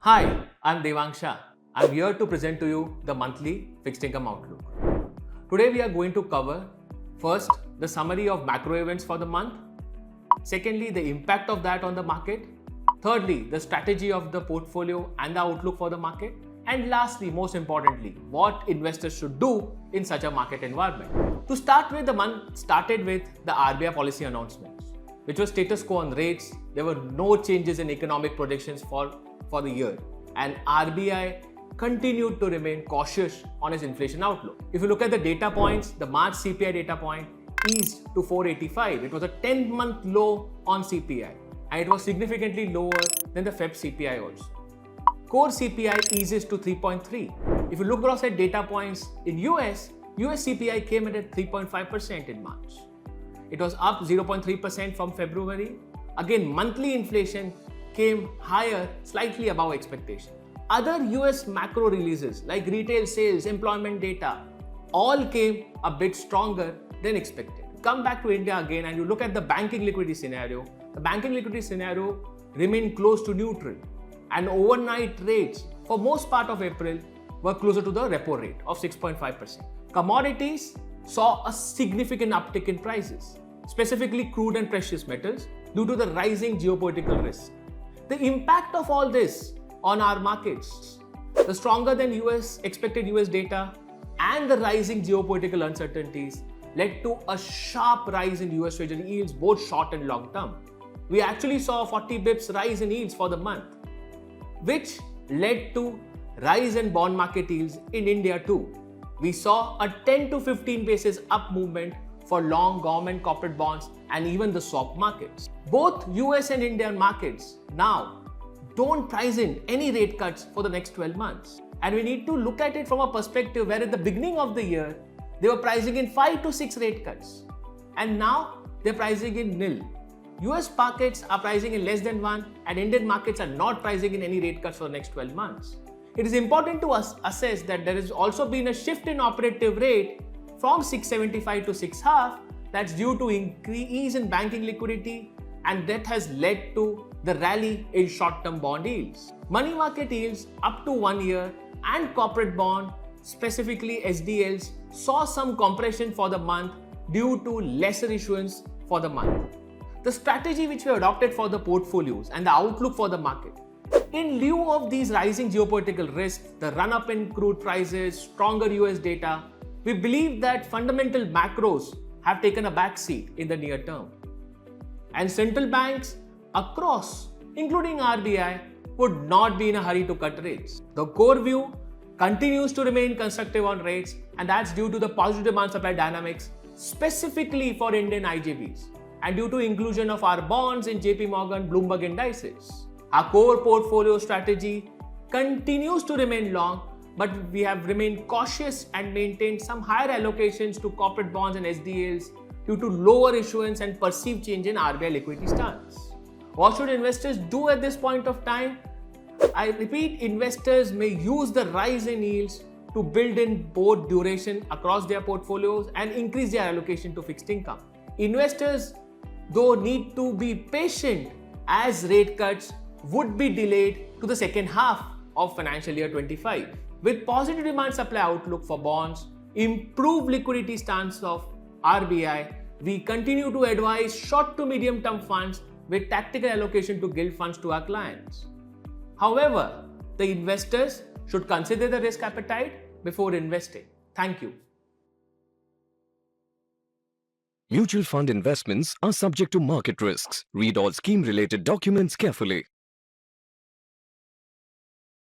Hi, I'm Devang Shah. I'm here to present to you the monthly fixed income outlook. Today we are going to cover first the summary of macro events for the month, secondly the impact of that on the market, thirdly the strategy of the portfolio and the outlook for the market, and lastly, most importantly, what investors should do in such a market environment. To start with, the month started with the RBI policy announcements, which was status quo on rates. There were no changes in economic projections for the year, and RBI continued to remain cautious on its inflation outlook. If you look at the data points, the March CPI data point eased to 485. It was a 10-month low on CPI, and it was significantly lower than the Feb CPI also. Core CPI eases to 3.3. If you look across at data points in US CPI came in at 3.5% in March. It was up 0.3% from February. Again, monthly inflation came higher, slightly above expectation. Other US macro releases like retail sales, employment data, all came a bit stronger than expected. Come back to India again and you look at the banking liquidity scenario. The banking liquidity scenario remained close to neutral, and overnight rates for most part of April were closer to the repo rate of 6.5%. Commodities saw a significant uptick in prices, specifically crude and precious metals, due to the rising geopolitical risk. The impact of all this on our markets, the stronger than expected US data and the rising geopolitical uncertainties led to a sharp rise in US Treasury yields, both short and long term. We actually saw a 40 bips rise in yields for the month, which led to rise in bond market yields in India too. We saw a 10 to 15 basis up movement for long government corporate bonds and even the swap markets. Both US and Indian markets now don't price in any rate cuts for the next 12 months. And we need to look at it from a perspective where at the beginning of the year, they were pricing in 5 to 6 rate cuts. And now they're pricing in nil. US markets are pricing in less than 1, and Indian markets are not pricing in any rate cuts for the next 12 months. It is important to assess that there has also been a shift in operative rate from 675 to 6.5. That's due to increase in banking liquidity, and that has led to the rally in short-term bond yields. Money market yields up to 1 year and corporate bond, specifically SDLs, saw some compression for the month due to lesser issuance for the month. The strategy which we adopted for the portfolios and the outlook for the market, in lieu of these rising geopolitical risks, the run-up in crude prices, stronger US data, we believe that fundamental macros have taken a backseat in the near term. And central banks across, including RBI, would not be in a hurry to cut rates. The core view continues to remain constructive on rates, and that's due to the positive demand-supply dynamics, specifically for Indian IJBs, and due to inclusion of our bonds in JP Morgan Bloomberg indices. Our core portfolio strategy continues to remain long, but we have remained cautious and maintained some higher allocations to corporate bonds and SDLs due to lower issuance and perceived change in RBI liquidity stance. What should investors do at this point of time? I repeat, investors may use the rise in yields to build in both duration across their portfolios and increase their allocation to fixed income. Investors, though, need to be patient as rate cuts would be delayed to the second half of financial year 25. With positive demand supply outlook for bonds, improved liquidity stance of RBI, we continue to advise short to medium term funds with tactical allocation to gilt funds to our clients. However, the investors should consider the risk appetite before investing. Thank you. Mutual fund investments are subject to market risks. Read all scheme-related documents carefully.